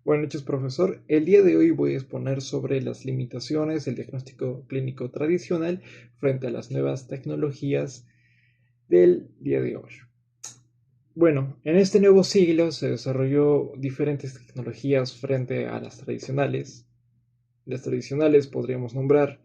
Buenas noches, profesor. El día de hoy voy a exponer sobre las limitaciones del diagnóstico clínico tradicional frente a las nuevas tecnologías del día de hoy. Bueno, en este nuevo siglo se desarrolló diferentes tecnologías frente a las tradicionales. Las tradicionales podríamos nombrar,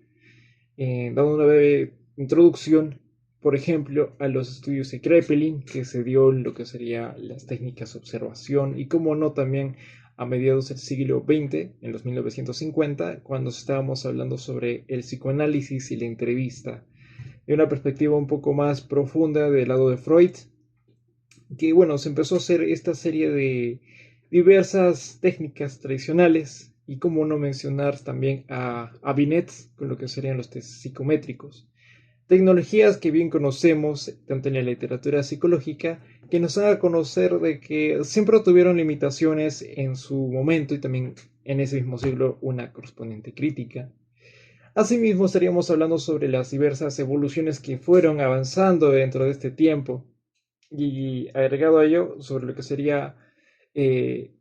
dando una breve introducción, por ejemplo, a los estudios de Kraepelin, que se dio en lo que serían las técnicas de observación, y como no también a mediados del siglo XX, en los 1950, cuando estábamos hablando sobre el psicoanálisis y la entrevista, de una perspectiva un poco más profunda del lado de Freud, que bueno, se empezó a hacer esta serie de diversas técnicas tradicionales y como no mencionar también a Binet con lo que serían los test psicométricos. Tecnologías que bien conocemos, tanto en la literatura psicológica, que nos dan a conocer de que siempre tuvieron limitaciones en su momento y también en ese mismo siglo una correspondiente crítica. Asimismo, estaríamos hablando sobre las diversas evoluciones que fueron avanzando dentro de este tiempo y agregado a ello sobre lo que sería eh,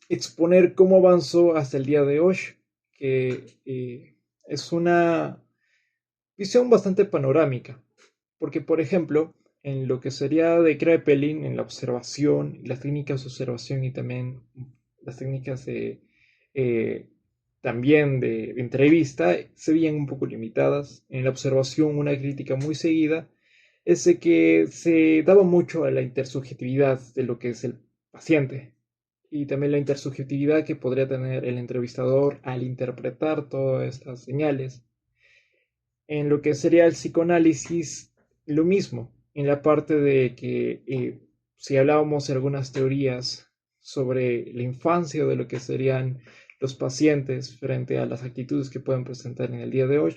exponer cómo avanzó hasta el día de hoy, que es una visión bastante panorámica, porque por ejemplo, en lo que sería de Kraepelin, en la observación, las técnicas de observación y también las técnicas de, eh, también de entrevista se veían un poco limitadas. En la observación, una crítica muy seguida es de que se daba mucho a la intersubjetividad de lo que es el paciente y también la intersubjetividad que podría tener el entrevistador al interpretar todas estas señales. En lo que sería el psicoanálisis, lo mismo, en la parte de que si hablábamos de algunas teorías sobre la infancia o de lo que serían los pacientes frente a las actitudes que pueden presentar en el día de hoy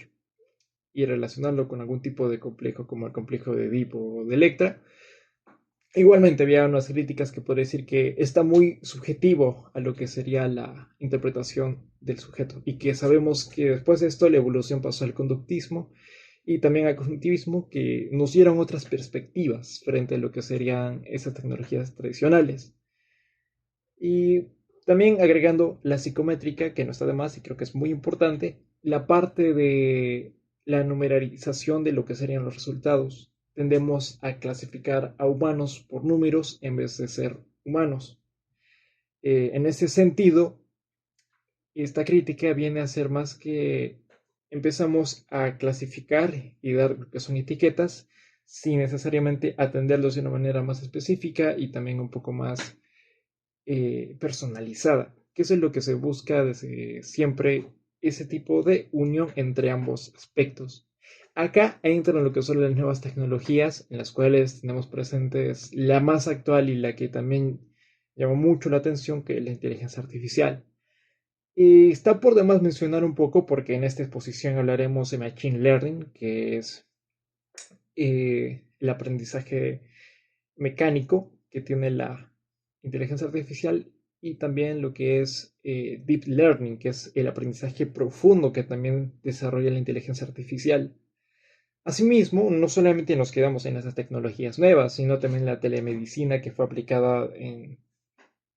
y relacionarlo con algún tipo de complejo como el complejo de Edipo o de Electra, igualmente había unas críticas que podría decir que está muy subjetivo a lo que sería la interpretación del sujeto y que sabemos que después de esto la evolución pasó al conductismo y también al cognitivismo que nos dieron otras perspectivas frente a lo que serían esas tecnologías tradicionales. Y también agregando la psicométrica, que no está de más y creo que es muy importante, la parte de la numerización de lo que serían los resultados. Tendemos a clasificar a humanos por números en vez de ser humanos. En ese sentido, esta crítica viene a ser más que empezamos a clasificar y dar lo que son etiquetas sin necesariamente atenderlos de una manera más específica y también un poco más personalizada, que eso es lo que se busca desde siempre, ese tipo de unión entre ambos aspectos. Acá entran lo que son las nuevas tecnologías, en las cuales tenemos presentes la más actual y la que también llama mucho la atención, que es la inteligencia artificial. Y está por demás mencionar un poco, porque en esta exposición hablaremos de Machine Learning, que es el aprendizaje mecánico que tiene la inteligencia artificial y también lo que es Deep Learning, que es el aprendizaje profundo que también desarrolla la inteligencia artificial. Asimismo, no solamente nos quedamos en esas tecnologías nuevas, sino también la telemedicina que fue aplicada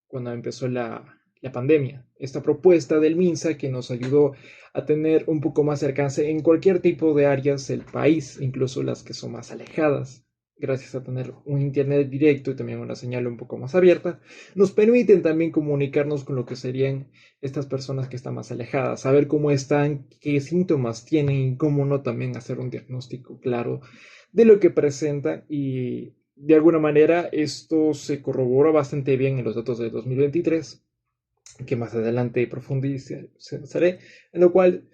cuando empezó la pandemia. Esta propuesta del MINSA que nos ayudó a tener un poco más de alcance en cualquier tipo de áreas del país, incluso las que son más alejadas. Gracias a tener un internet directo y también una señal un poco más abierta, nos permiten también comunicarnos con lo que serían estas personas que están más alejadas, saber cómo están, qué síntomas tienen y cómo no también hacer un diagnóstico claro de lo que presentan y de alguna manera esto se corroboró bastante bien en los datos de 2023, que más adelante profundizaré, en lo cual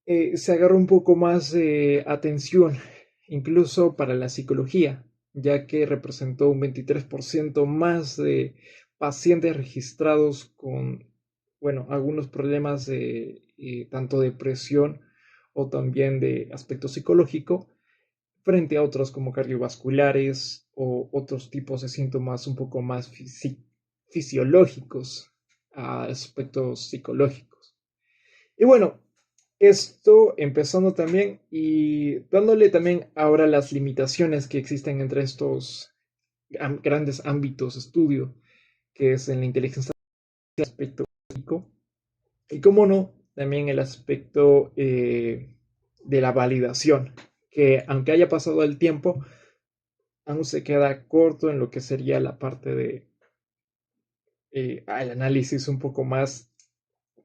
se agarró un poco más de atención, incluso para la psicología, ya que representó un 23% más de pacientes registrados con, bueno, algunos problemas de tanto depresión o también de aspecto psicológico frente a otros como cardiovasculares o otros tipos de síntomas un poco más fisiológicos a aspectos psicológicos. Y bueno, esto empezando también y dándole también ahora las limitaciones que existen entre estos grandes ámbitos de estudio, que es en la inteligencia aspecto físico y, como no, también el aspecto de la validación, que aunque haya pasado el tiempo, aún se queda corto en lo que sería la parte de el análisis un poco más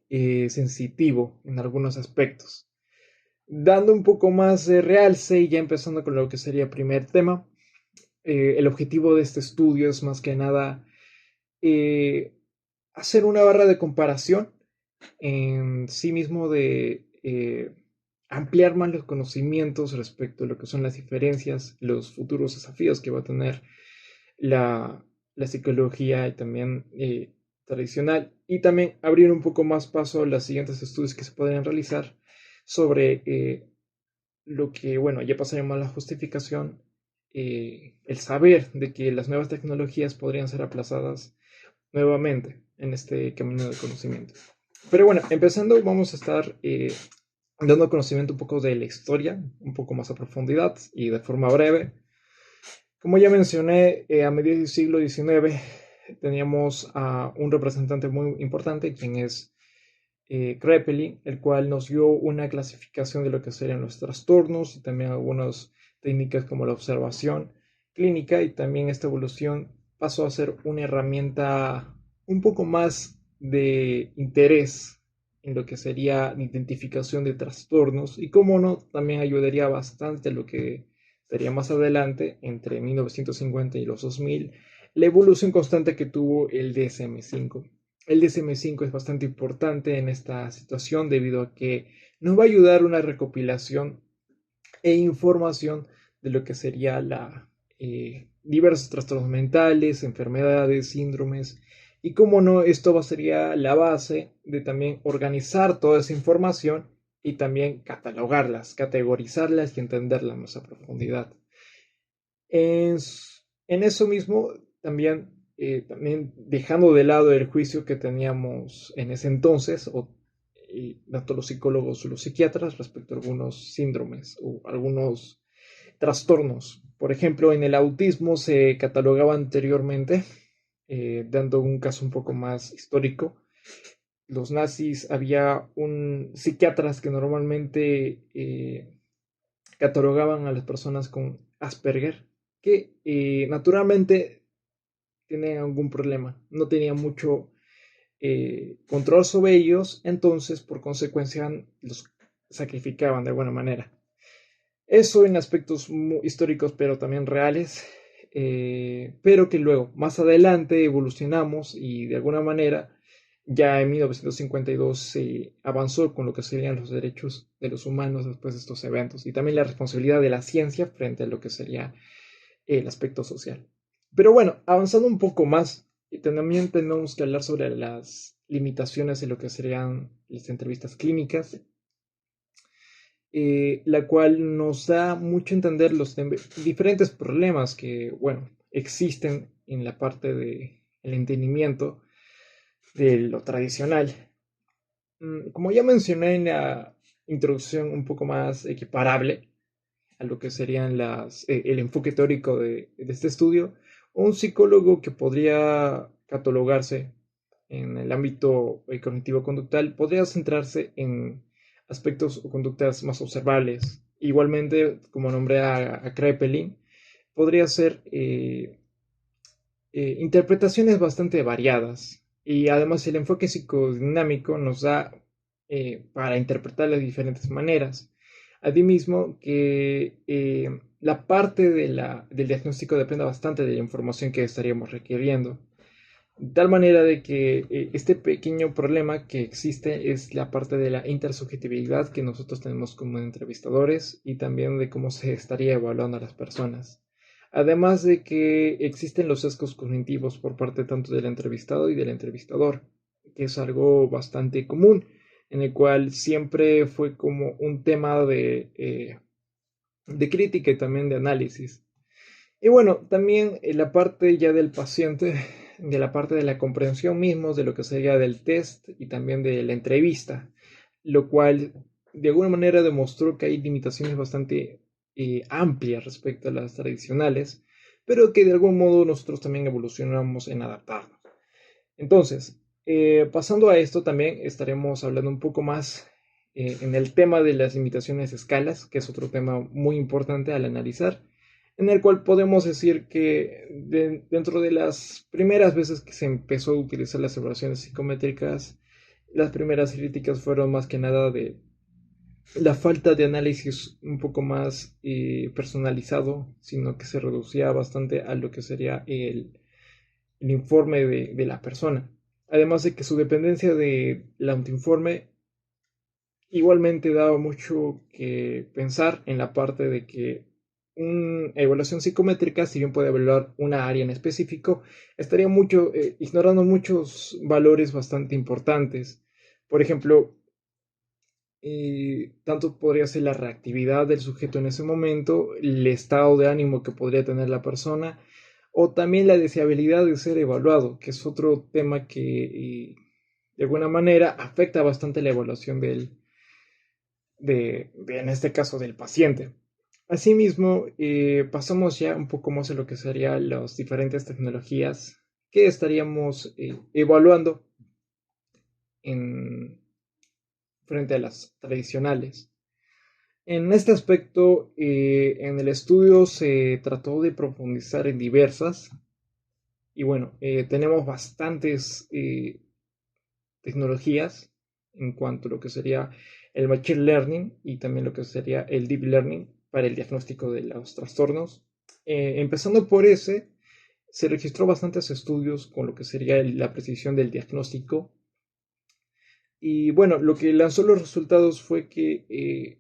sensitivo en algunos aspectos. Dando un poco más de realce y ya empezando con lo que sería el primer tema, el objetivo de este estudio es más que nada hacer una barra de comparación en sí mismo de ampliar más los conocimientos respecto a lo que son las diferencias, los futuros desafíos que va a tener la psicología y también tradicional, y también abrir un poco más paso a los siguientes estudios que se podrían realizar sobre lo que, bueno, ya pasaríamos a la justificación, el saber de que las nuevas tecnologías podrían ser aplazadas nuevamente en este camino de conocimiento. Pero bueno, empezando, vamos a estar dando conocimiento un poco de la historia, un poco más a profundidad y de forma breve. Como ya mencioné, a mediados del siglo XIX teníamos a un representante muy importante, quien es Kraepelin, el cual nos dio una clasificación de lo que serían los trastornos y también algunas técnicas como la observación clínica, y también esta evolución pasó a ser una herramienta un poco más de interés en lo que sería la identificación de trastornos, y como no, también ayudaría bastante a lo que sería más adelante, entre 1950 y los 2000, la evolución constante que tuvo el DSM-5. El DSM-5 es bastante importante en esta situación debido a que nos va a ayudar una recopilación e información de lo que sería diversos trastornos mentales, enfermedades, síndromes, y como no, esto sería la base de también organizar toda esa información y también catalogarlas, categorizarlas y entenderlas más a profundidad. En, en eso mismo, también dejando de lado el juicio que teníamos en ese entonces, tanto los psicólogos o los psiquiatras, respecto a algunos síndromes o algunos trastornos. Por ejemplo, en el autismo se catalogaba anteriormente, dando un caso un poco más histórico. Los nazis, había un psiquiatras que normalmente catalogaban a las personas con Asperger, que naturalmente tienen algún problema, no tenía mucho control sobre ellos, entonces por consecuencia los sacrificaban de alguna manera. Eso en aspectos históricos, pero también reales, pero que luego, más adelante, evolucionamos y de alguna manera, ya en 1952 se avanzó con lo que serían los derechos de los humanos después de estos eventos y también la responsabilidad de la ciencia frente a lo que sería el aspecto social. Pero bueno, avanzando un poco más, también tenemos que hablar sobre las limitaciones de lo que serían las entrevistas clínicas, la cual nos da mucho a entender los diferentes problemas que, bueno, existen en la parte del entendimiento de lo tradicional. Como ya mencioné en la introducción un poco más equiparable a lo que serían el enfoque teórico de este estudio, un psicólogo que podría catalogarse en el ámbito cognitivo-conductual podría centrarse en aspectos o conductas más observables. Igualmente, como nombré a Kraepelin, podría ser interpretaciones bastante variadas. Y además el enfoque psicodinámico nos da para interpretar de diferentes maneras. Asimismo, que la parte del diagnóstico depende bastante de la información que estaríamos requiriendo. De tal manera de que este pequeño problema que existe es la parte de la intersubjetividad que nosotros tenemos como entrevistadores y también de cómo se estaría evaluando a las personas. Además de que existen los sesgos cognitivos por parte tanto del entrevistado y del entrevistador, que es algo bastante común, en el cual siempre fue como un tema de crítica y también de análisis. Y bueno, también la parte ya del paciente, de la parte de la comprensión mismo, de lo que sería del test y también de la entrevista, lo cual de alguna manera demostró que hay limitaciones bastante amplias respecto a las tradicionales, pero que de algún modo nosotros también evolucionamos en adaptarnos. Entonces, Pasando a esto, también estaremos hablando un poco más en el tema de las limitaciones de escalas, que es otro tema muy importante al analizar, en el cual podemos decir que dentro de las primeras veces que se empezó a utilizar las evaluaciones psicométricas, las primeras críticas fueron más que nada de la falta de análisis un poco más personalizado, sino que se reducía bastante a lo que sería el informe de la persona. Además de que su dependencia del autoinforme igualmente daba mucho que pensar en la parte de que una evaluación psicométrica, si bien puede evaluar una área en específico, estaría ignorando muchos valores bastante importantes. Por ejemplo, tanto podría ser la reactividad del sujeto en ese momento, el estado de ánimo que podría tener la persona, o también la deseabilidad de ser evaluado, que es otro tema que de alguna manera afecta bastante la evaluación en este caso, del paciente. Asimismo, pasamos ya un poco más a lo que serían las diferentes tecnologías que estaríamos evaluando en, frente a las tradicionales. En este aspecto, en el estudio se trató de profundizar en diversas y bueno, tenemos bastantes tecnologías en cuanto a lo que sería el Machine Learning y también lo que sería el Deep Learning para el diagnóstico de los trastornos. Empezando por ese, se registró bastantes estudios con lo que sería la precisión del diagnóstico. Y bueno, lo que lanzó los resultados fue que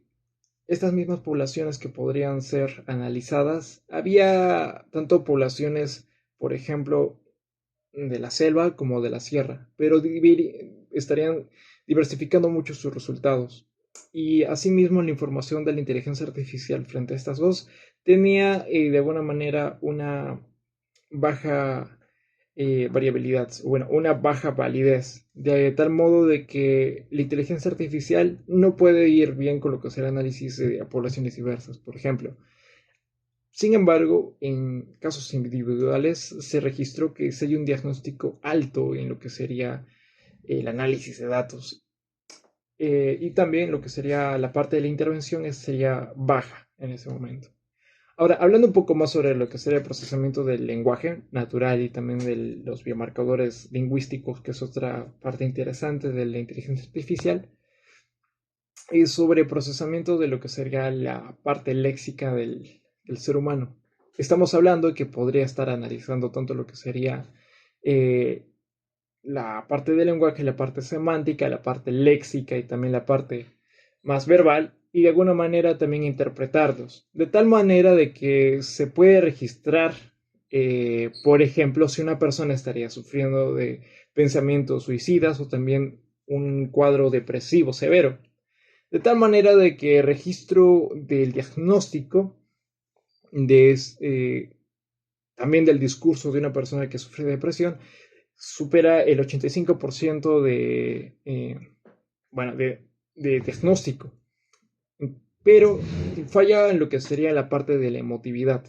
estas mismas poblaciones que podrían ser analizadas, había tanto poblaciones, por ejemplo, de la selva como de la sierra, pero estarían diversificando mucho sus resultados. Y asimismo la información de la inteligencia artificial frente a estas dos tenía de alguna manera una baja variabilidad, bueno, una baja validez, de tal modo de que la inteligencia artificial no puede ir bien con lo que será análisis de poblaciones diversas, por ejemplo. Sin embargo, en casos individuales se registró que se hay un diagnóstico alto en lo que sería el análisis de datos. Y también lo que sería la parte de la intervención sería baja en ese momento. Ahora, hablando un poco más sobre lo que sería el procesamiento del lenguaje natural y también de los biomarcadores lingüísticos, que es otra parte interesante de la inteligencia artificial, es sobre procesamiento de lo que sería la parte léxica del ser humano. Estamos hablando de que podría estar analizando tanto lo que sería eh, la parte del lenguaje, la parte semántica, la parte léxica y también la parte más verbal y de alguna manera también interpretarlos. De tal manera de que se puede registrar, por ejemplo, si una persona estaría sufriendo de pensamientos suicidas o también un cuadro depresivo severo. De tal manera de que registro del diagnóstico de, también del discurso de una persona que sufre de depresión supera el 85% bueno, de diagnóstico, pero falla en lo que sería la parte de la emotividad.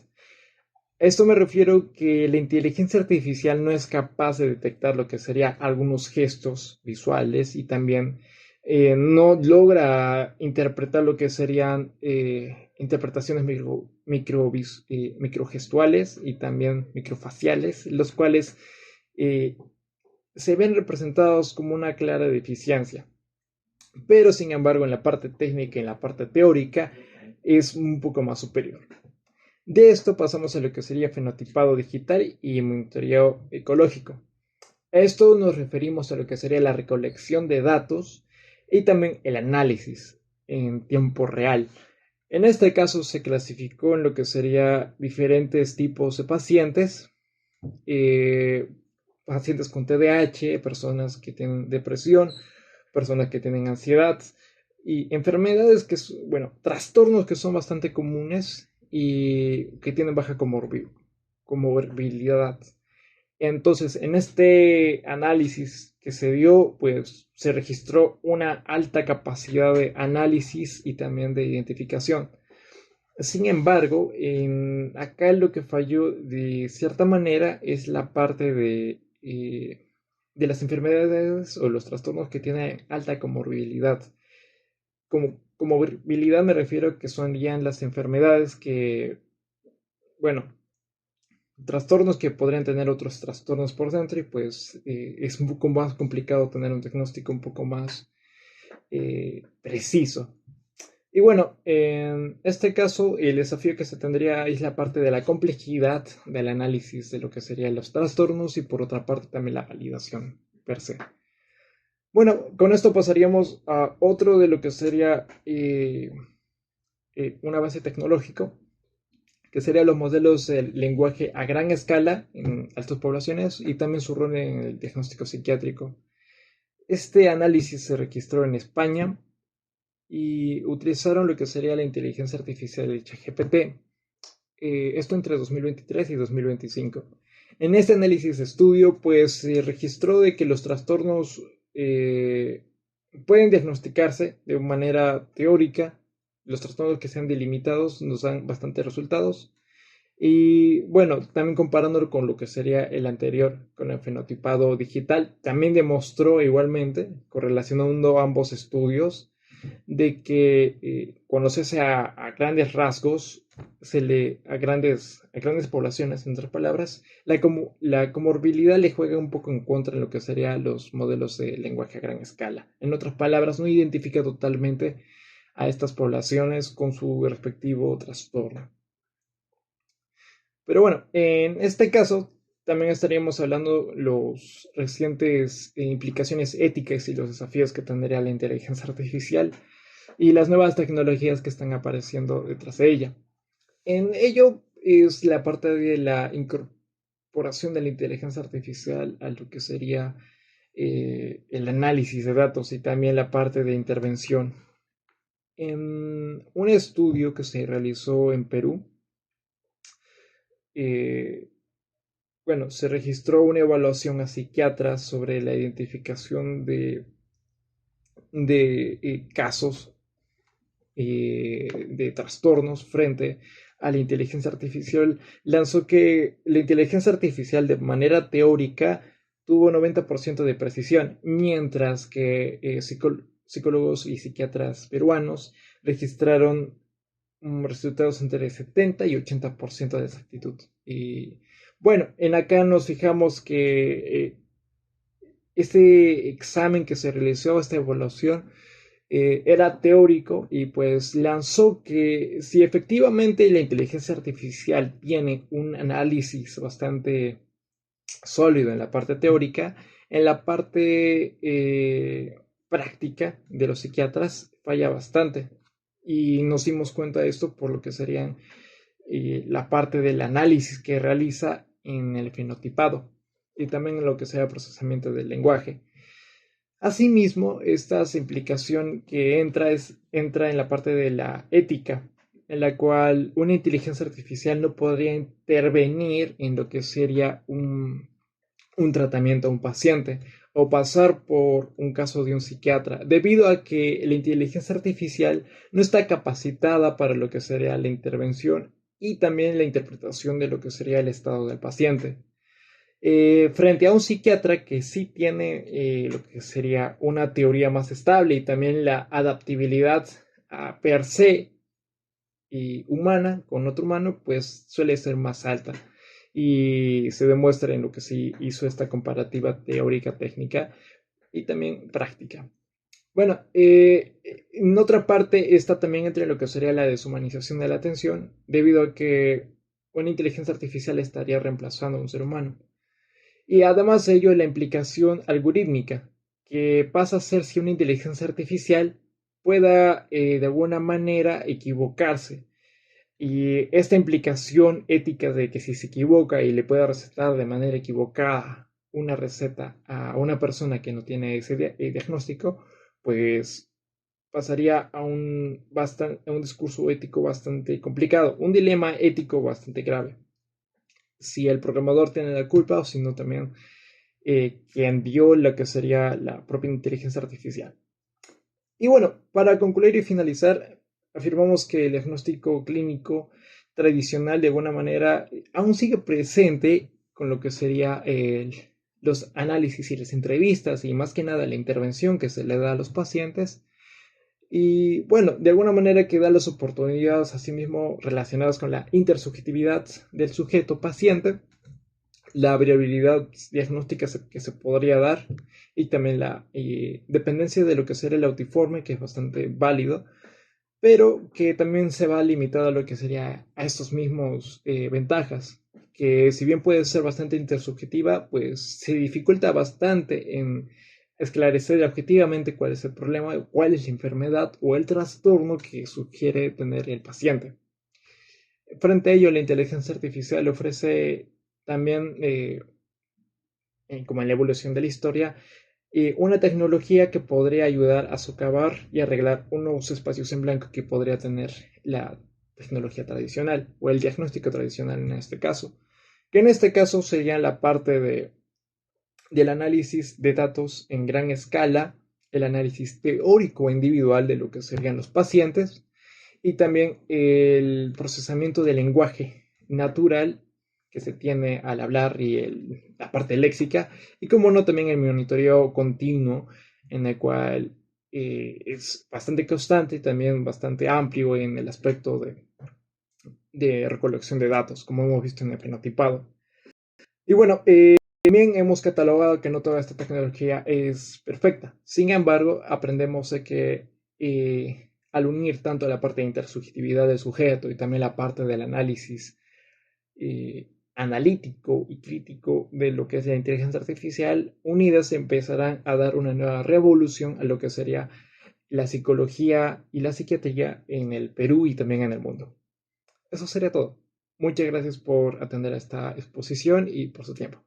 A esto me refiero que la inteligencia artificial no es capaz de detectar lo que serían algunos gestos visuales y también no logra interpretar lo que serían interpretaciones microgestuales y también microfaciales, los cuales eh, se ven representados como una clara deficiencia. Pero sin embargo en la parte técnica y en la parte teórica es un poco más superior. De esto pasamos a lo que sería fenotipado digital y monitoreo ecológico. A esto nos referimos a lo que sería la recolección de datos y también el análisis en tiempo real. En este caso se clasificó en lo que sería diferentes tipos de pacientes, eh, pacientes con TDAH, personas que tienen depresión, personas que tienen ansiedad y enfermedades que, bueno, trastornos que son bastante comunes y que tienen baja comorbilidad. Entonces, en este análisis que se dio, pues se registró una alta capacidad de análisis y también de identificación. Sin embargo, acá lo que falló de cierta manera es la parte de las enfermedades o los trastornos que tienen alta comorbilidad. Como comorbilidad me refiero a que son ya las enfermedades que, bueno, trastornos que podrían tener otros trastornos por dentro y pues es un poco más complicado tener un diagnóstico un poco más preciso. Y bueno, en este caso el desafío que se tendría es la parte de la complejidad del análisis de lo que serían los trastornos y por otra parte también la validación per se. Bueno, con esto pasaríamos a otro de lo que sería un avance tecnológico, que serían los modelos del lenguaje a gran escala en altas poblaciones y también su rol en el diagnóstico psiquiátrico. Este análisis se registró en España y utilizaron lo que sería la inteligencia artificial de ChatGPT, esto entre 2023 y 2025. En este análisis de estudio, pues se registró de que los trastornos pueden diagnosticarse de manera teórica. Los trastornos que sean delimitados nos dan bastantes resultados. Y bueno, también comparándolo con lo que sería el anterior, con el fenotipado digital, también demostró igualmente, correlacionando ambos estudios, de que cuando se hace a grandes rasgos, a grandes poblaciones, en otras palabras, la comorbilidad le juega un poco en contra en lo que serían los modelos de lenguaje a gran escala. En otras palabras, no identifica totalmente a estas poblaciones con su respectivo trastorno. Pero bueno, en este caso también estaríamos hablando los recientes implicaciones éticas y los desafíos que tendría la inteligencia artificial y las nuevas tecnologías que están apareciendo detrás de ella. En ello es la parte de la incorporación de la inteligencia artificial a lo que sería el análisis de datos y también la parte de intervención. En un estudio que se realizó en Perú, bueno, se registró una evaluación a psiquiatras sobre la identificación de casos de trastornos frente a la inteligencia artificial. Lanzó que la inteligencia artificial de manera teórica tuvo 90% de precisión, mientras que psicólogos y psiquiatras peruanos registraron resultados entre 70 y 80% de exactitud. Y bueno, en acá nos fijamos que este examen que se realizó, esta evaluación, era teórico y pues lanzó que si efectivamente la inteligencia artificial tiene un análisis bastante sólido en la parte teórica, en la parte práctica de los psiquiatras falla bastante. Y nos dimos cuenta de esto por lo que serían la parte del análisis que realiza en el fenotipado y también en lo que sea procesamiento del lenguaje. Asimismo, esta implicación que entra en la parte de la ética, en la cual una inteligencia artificial no podría intervenir en lo que sería un tratamiento a un paciente o pasar por un caso de un psiquiatra, debido a que la inteligencia artificial no está capacitada para lo que sería la intervención y también la interpretación de lo que sería el estado del paciente. Frente a un psiquiatra que sí tiene lo que sería una teoría más estable y también la adaptabilidad per se y humana con otro humano, pues suele ser más alta y se demuestra en lo que sí hizo esta comparativa teórica técnica y también práctica. Bueno, en otra parte está también entre lo que sería la deshumanización de la atención, debido a que una inteligencia artificial estaría reemplazando a un ser humano. Y además de ello, la implicación algorítmica, que pasa a ser si una inteligencia artificial pueda de alguna manera equivocarse. Y esta implicación ética de que si se equivoca y le pueda recetar de manera equivocada una receta a una persona que no tiene ese diagnóstico, pues pasaría a un discurso ético bastante complicado, un dilema ético bastante grave. Si el programador tiene la culpa o si no también quien dio lo que sería la propia inteligencia artificial. Y bueno, para concluir y finalizar, afirmamos que el diagnóstico clínico tradicional de alguna manera aún sigue presente con lo que sería los análisis y las entrevistas y más que nada la intervención que se le da a los pacientes. Y bueno, de alguna manera que da las oportunidades asimismo relacionadas con la intersubjetividad del sujeto paciente, la variabilidad diagnóstica que se podría dar y también la dependencia de lo que sería el autiforme, que es bastante válido, pero que también se va limitado a lo que sería a estos mismos ventajas, que si bien puede ser bastante intersubjetiva, pues se dificulta bastante en esclarecer objetivamente cuál es el problema, cuál es la enfermedad o el trastorno que sugiere tener el paciente. Frente a ello, la inteligencia artificial ofrece también, como en la evolución de la historia, una tecnología que podría ayudar a socavar y arreglar unos espacios en blanco que podría tener la tecnología tradicional o el diagnóstico tradicional en este caso, que en este caso sería la parte del análisis de datos en gran escala, el análisis teórico individual de lo que serían los pacientes y también el procesamiento del lenguaje natural que se tiene al hablar y la parte léxica, y como no, también el monitoreo continuo, en el cual es bastante constante y también bastante amplio en el aspecto de recolección de datos, como hemos visto en el fenotipado. Y bueno, también hemos catalogado que no toda esta tecnología es perfecta. Sin embargo, aprendemos de que al unir tanto la parte de intersubjetividad del sujeto y también la parte del análisis analítico y crítico de lo que es la inteligencia artificial, unidas empezarán a dar una nueva revolución a lo que sería la psicología y la psiquiatría en el Perú y también en el mundo. Eso sería todo. Muchas gracias por atender a esta exposición y por su tiempo.